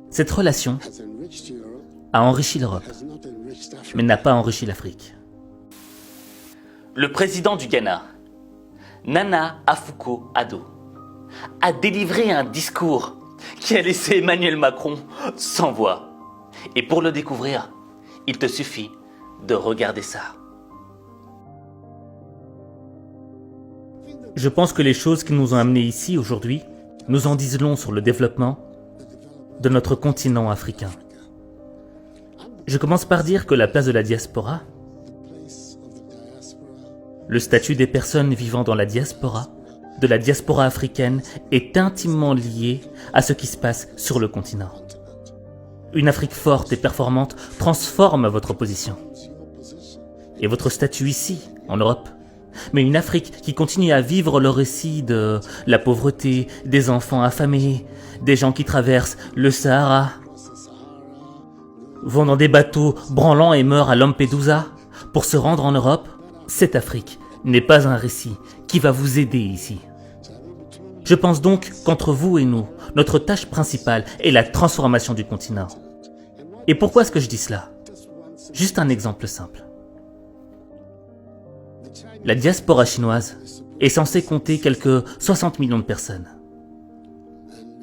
Cette relation a enrichi l'Europe, mais n'a pas enrichi l'Afrique. Le président du Ghana, Nana Akufo-Addo, a délivré un discours qui a laissé Emmanuel Macron sans voix. Et pour le découvrir, il te suffit de regarder ça. Je pense que les choses qui nous ont amenés ici aujourd'hui nous en disent long sur le développement de notre continent africain. Je commence par dire que la place de la diaspora, le statut des personnes vivant dans la diaspora, de la diaspora africaine, est intimement lié à ce qui se passe sur le continent. Une Afrique forte et performante transforme votre position et votre statut ici, en Europe. Mais une Afrique qui continue à vivre le récit de la pauvreté, des enfants affamés, des gens qui traversent le Sahara, vont dans des bateaux branlants et meurent à Lampedusa pour se rendre en Europe, cette Afrique n'est pas un récit qui va vous aider ici. Je pense donc qu'entre vous et nous, notre tâche principale est la transformation du continent. Et pourquoi est-ce que je dis cela? Juste un exemple simple. La diaspora chinoise est censée compter quelques 60 millions de personnes.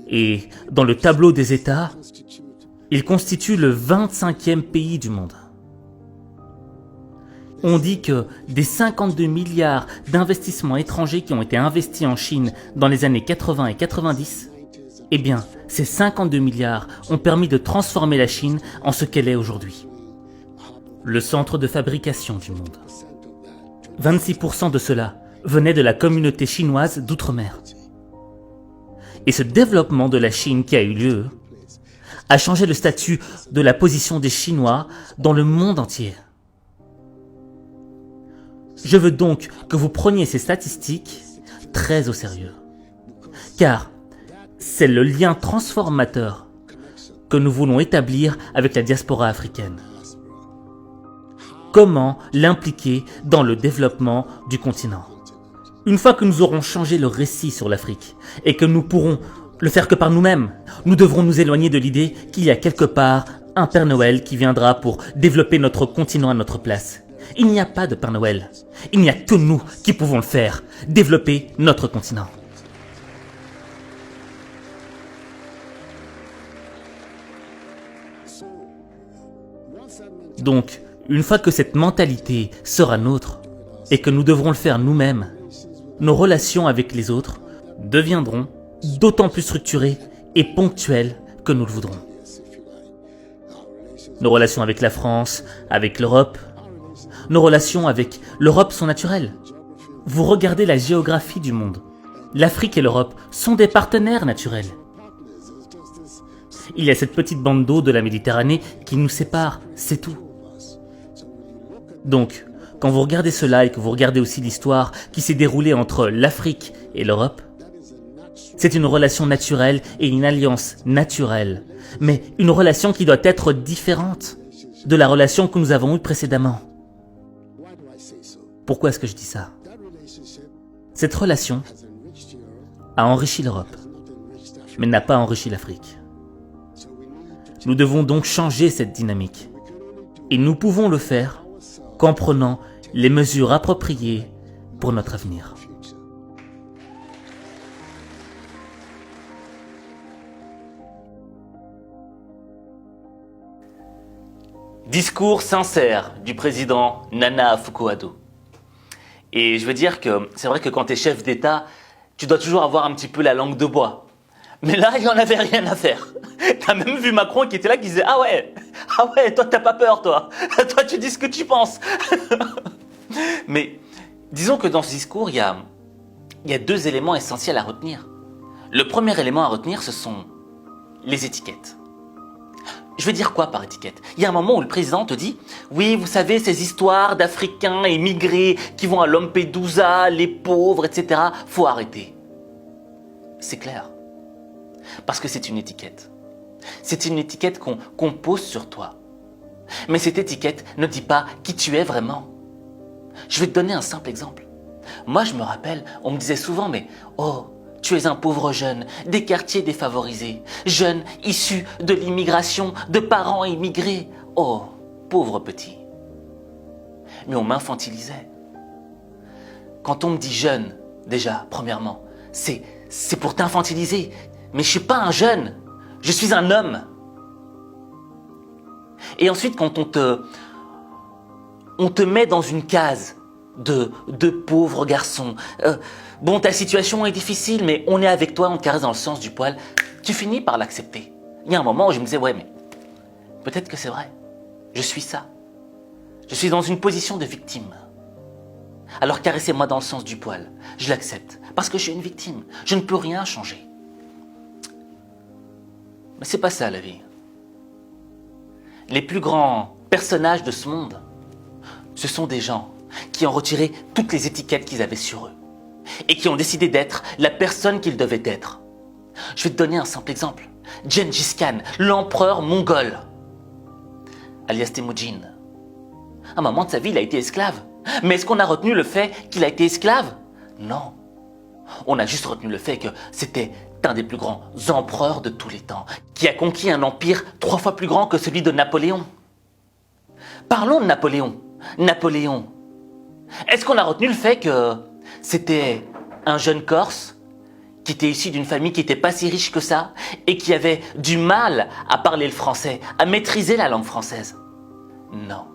Et dans le tableau des États, il constitue le 25e pays du monde. On dit que des 52 milliards d'investissements étrangers qui ont été investis en Chine dans les années 80 et 90, eh bien, ces 52 milliards ont permis de transformer la Chine en ce qu'elle est aujourd'hui. Le centre de fabrication du monde. 26% de cela venait de la communauté chinoise d'outre-mer. Et ce développement de la Chine qui a eu lieu a changé le statut de la position des Chinois dans le monde entier. Je veux donc que vous preniez ces statistiques très au sérieux, car c'est le lien transformateur que nous voulons établir avec la diaspora africaine. Comment l'impliquer dans le développement du continent? Une fois que nous aurons changé le récit sur l'Afrique et que nous pourrons le faire que par nous-mêmes, nous devrons nous éloigner de l'idée qu'il y a quelque part un Père Noël qui viendra pour développer notre continent à notre place. Il n'y a pas de Père Noël. Il n'y a que nous qui pouvons le faire, développer notre continent. Donc, une fois que cette mentalité sera nôtre et que nous devrons le faire nous-mêmes, nos relations avec les autres deviendront d'autant plus structurées et ponctuelles que nous le voudrons. Nos relations avec la France, avec l'Europe, nos relations avec l'Europe sont naturelles. Vous regardez la géographie du monde. L'Afrique et l'Europe sont des partenaires naturels. Il y a cette petite bande d'eau de la Méditerranée qui nous sépare, c'est tout. Donc, quand vous regardez cela et que vous regardez aussi l'histoire qui s'est déroulée entre l'Afrique et l'Europe, c'est une relation naturelle et une alliance naturelle, mais une relation qui doit être différente de la relation que nous avons eue précédemment. Pourquoi est-ce que je dis ça? Cette relation a enrichi l'Europe, mais n'a pas enrichi l'Afrique. Nous devons donc changer cette dynamique. Et nous pouvons le faire qu'en prenant les mesures appropriées pour notre avenir. Discours sincère du président Nana Akufo-Addo. Et je veux dire que c'est vrai que quand tu es chef d'État, tu dois toujours avoir un petit peu la langue de bois. Mais là, il n'y en avait rien à faire. T'as même vu Macron qui était là, qui disait « Ah ouais, toi t'as pas peur toi. Toi tu dis ce que tu penses. » Mais disons que dans ce discours, il y a deux éléments essentiels à retenir. Le premier élément à retenir, ce sont les étiquettes. Je veux dire quoi par étiquette? Il y a un moment où le président te dit « Oui, vous savez, ces histoires d'Africains émigrés qui vont à Lampedusa, les pauvres, etc. Faut arrêter. » C'est clair. Parce que c'est une étiquette. C'est une étiquette qu'on pose sur toi. Mais cette étiquette ne dit pas qui tu es vraiment. Je vais te donner un simple exemple. Moi, je me rappelle, on me disait souvent « Mais oh, Tu es un pauvre jeune des quartiers défavorisés, jeune issu de l'immigration, de parents immigrés. Oh, pauvre petit. Mais on m'infantilisait. Quand on me dit jeune, déjà, premièrement, c'est pour t'infantiliser. Mais je suis pas un jeune, je suis un homme. Et ensuite, quand on te met dans une case de pauvre garçon, bon, ta situation est difficile, mais on est avec toi, on te caresse dans le sens du poil, tu finis par l'accepter. Il y a un moment où je me disais, ouais, mais peut-être que c'est vrai, je suis ça. Je suis dans une position de victime. Alors caressez-moi dans le sens du poil, je l'accepte, parce que je suis une victime, je ne peux rien changer. Mais c'est pas ça la vie. Les plus grands personnages de ce monde, ce sont des gens qui ont retiré toutes les étiquettes qu'ils avaient sur eux et qui ont décidé d'être la personne qu'ils devaient être. Je vais te donner un simple exemple. Gengis Khan, l'empereur mongol, alias Temujin. À un moment de sa vie, il a été esclave. Mais est-ce qu'on a retenu le fait qu'il a été esclave? Non. On a juste retenu le fait que c'était un des plus grands empereurs de tous les temps, qui a conquis un empire 3 fois plus grand que celui de Napoléon. Parlons de Napoléon. Napoléon. Est-ce qu'on a retenu le fait que c'était un jeune Corse qui était issu d'une famille qui n'était pas si riche que ça et qui avait du mal à parler le français, à maîtriser la langue française? Non.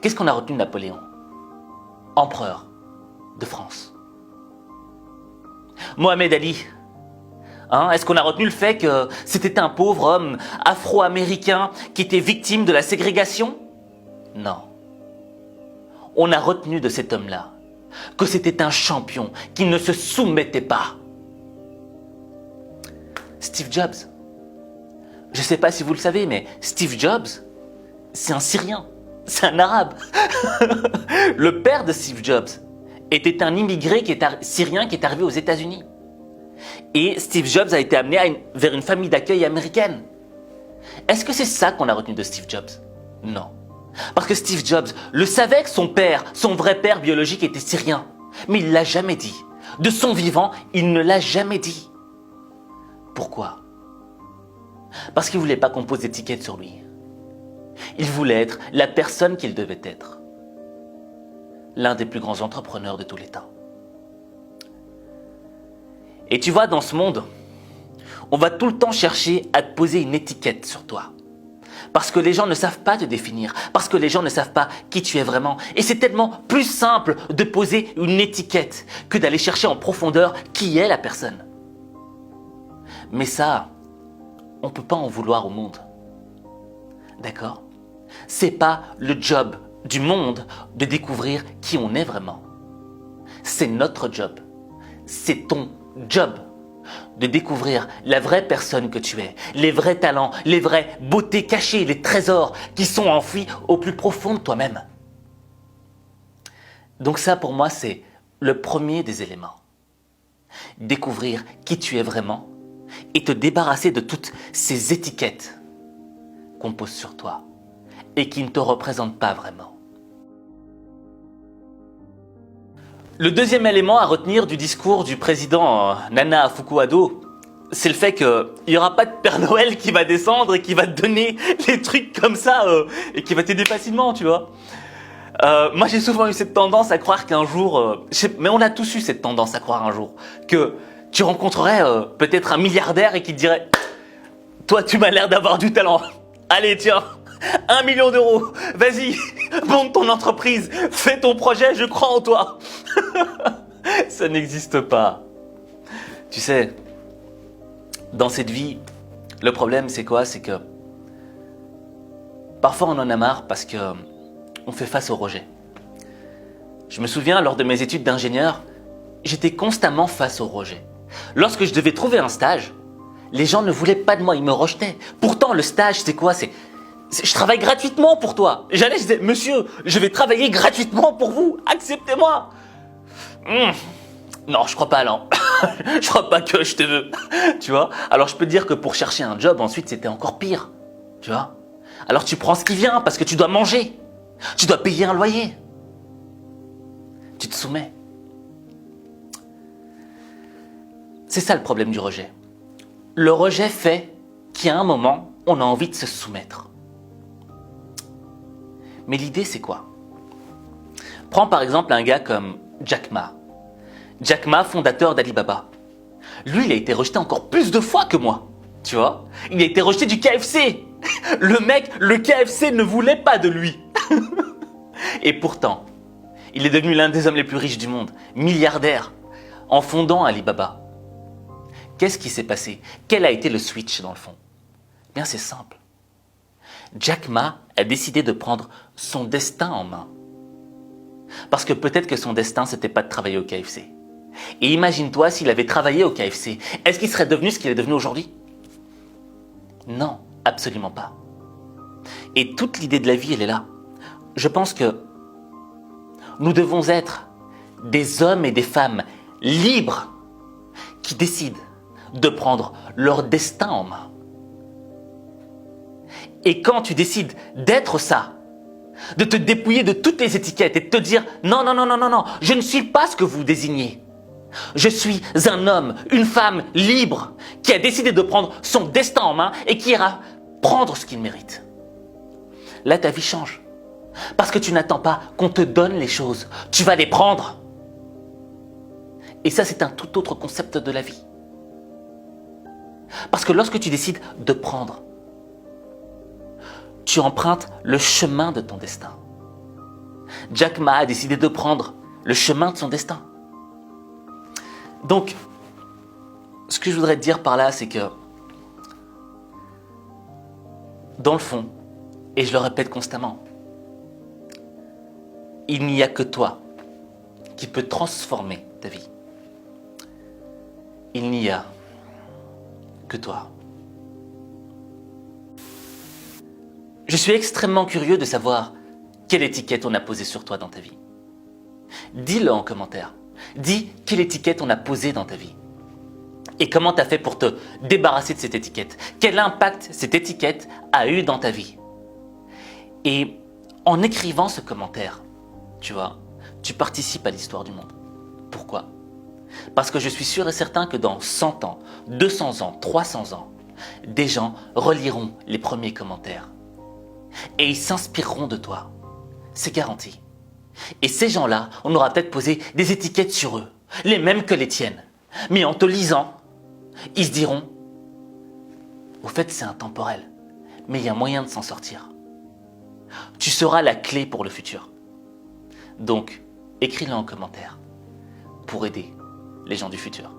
Qu'est-ce qu'on a retenu de Napoléon? Empereur de France. Mohamed Ali. Est-ce qu'on a retenu le fait que c'était un pauvre homme afro-américain qui était victime de la ségrégation? Non. On a retenu de cet homme-là que c'était un champion qui ne se soumettait pas. Steve Jobs. Je ne sais pas si vous le savez, mais Steve Jobs, c'est un Syrien, c'est un Arabe. Le père de Steve Jobs était un immigré syrien qui est arrivé aux États-Unis. Et Steve Jobs a été amené vers une famille d'accueil américaine. Est-ce que c'est ça qu'on a retenu de Steve Jobs? Non. Parce que Steve Jobs le savait que son père, son vrai père biologique était syrien. Mais il ne l'a jamais dit. De son vivant, il ne l'a jamais dit. Pourquoi? Parce qu'il ne voulait pas qu'on pose d'étiquette sur lui. Il voulait être la personne qu'il devait être. L'un des plus grands entrepreneurs de tous les temps. Et tu vois, dans ce monde, on va tout le temps chercher à te poser une étiquette sur toi. Parce que les gens ne savent pas te définir, parce que les gens ne savent pas qui tu es vraiment. Et c'est tellement plus simple de poser une étiquette que d'aller chercher en profondeur qui est la personne. Mais ça, on ne peut pas en vouloir au monde. D'accord? C'est pas le job du monde de découvrir qui on est vraiment. C'est notre job. C'est ton job de découvrir la vraie personne que tu es, les vrais talents, les vraies beautés cachées, les trésors qui sont enfouis au plus profond de toi-même. Donc ça, pour moi, c'est le premier des éléments. Découvrir qui tu es vraiment et te débarrasser de toutes ces étiquettes qu'on pose sur toi et qui ne te représentent pas vraiment. Le deuxième élément à retenir du discours du président Nana Akufo-Addo, c'est le fait qu'il n'y aura pas de Père Noël qui va descendre et qui va te donner les trucs comme ça et qui va t'aider facilement, tu vois. Moi, j'ai souvent eu cette tendance à croire qu'un jour, mais on a tous eu cette tendance à croire un jour, que tu rencontrerais peut-être un milliardaire et qui te dirait « Toi, tu m'as l'air d'avoir du talent. Allez, tiens, 1 million d'euros. Vas-y, monte ton entreprise, fais ton projet, je crois en toi. » Ça n'existe pas. Tu sais, dans cette vie, le problème c'est quoi? C'est que parfois on en a marre parce que on fait face au rejet. Je me souviens, lors de mes études d'ingénieur, j'étais constamment face au rejet. Lorsque je devais trouver un stage, les gens ne voulaient pas de moi, ils me rejetaient. Pourtant, le stage, c'est quoi? Je travaille gratuitement pour toi. Je disais, monsieur, je vais travailler gratuitement pour vous, acceptez-moi. Non, je crois pas, non. Je crois pas que je te veux. Tu vois? Alors, je peux te dire que pour chercher un job, ensuite, c'était encore pire. Tu vois? Alors, tu prends ce qui vient parce que tu dois manger. Tu dois payer un loyer. Tu te soumets. C'est ça le problème du rejet. Le rejet fait qu'à un moment, on a envie de se soumettre. Mais l'idée, c'est quoi? Prends par exemple un gars comme Jack Ma. Jack Ma, fondateur d'Alibaba. Lui, il a été rejeté encore plus de fois que moi. Tu vois? Il a été rejeté du KFC. Le mec, le KFC ne voulait pas de lui. Et pourtant, il est devenu l'un des hommes les plus riches du monde, milliardaire, en fondant Alibaba. Qu'est-ce qui s'est passé? Quel a été le switch dans le fond? Bien, c'est simple. Jack Ma a décidé de prendre son destin en main. Parce que peut-être que son destin, c'était pas de travailler au KFC. Et imagine-toi s'il avait travaillé au KFC. Est-ce qu'il serait devenu ce qu'il est devenu aujourd'hui? Non, absolument pas. Et toute l'idée de la vie, elle est là. Je pense que nous devons être des hommes et des femmes libres qui décident de prendre leur destin en main. Et quand tu décides d'être ça, de te dépouiller de toutes les étiquettes et de te dire non, non, non, non, non, non, je ne suis pas ce que vous désignez. Je suis un homme, une femme libre qui a décidé de prendre son destin en main et qui ira prendre ce qu'il mérite. Là, ta vie change. Parce que tu n'attends pas qu'on te donne les choses. Tu vas les prendre. Et ça, c'est un tout autre concept de la vie. Parce que lorsque tu décides de prendre, tu empruntes le chemin de ton destin. Jack Ma a décidé de prendre le chemin de son destin. Donc, ce que je voudrais te dire par là, c'est que, dans le fond, et je le répète constamment, il n'y a que toi qui peux transformer ta vie. Il n'y a que toi. Je suis extrêmement curieux de savoir quelle étiquette on a posée sur toi dans ta vie. Dis-le en commentaire. Dis quelle étiquette on a posée dans ta vie. Et comment tu as fait pour te débarrasser de cette étiquette? Quel impact cette étiquette a eu dans ta vie? Et en écrivant ce commentaire, tu vois, tu participes à l'histoire du monde. Pourquoi? Parce que je suis sûr et certain que dans 100 ans, 200 ans, 300 ans, des gens reliront les premiers commentaires. Et ils s'inspireront de toi. C'est garanti. Et ces gens-là, on aura peut-être posé des étiquettes sur eux, les mêmes que les tiennes. Mais en te lisant, ils se diront « Au fait, c'est intemporel, mais il y a moyen de s'en sortir. » Tu seras la clé pour le futur. Donc, écris-le en commentaire pour aider les gens du futur.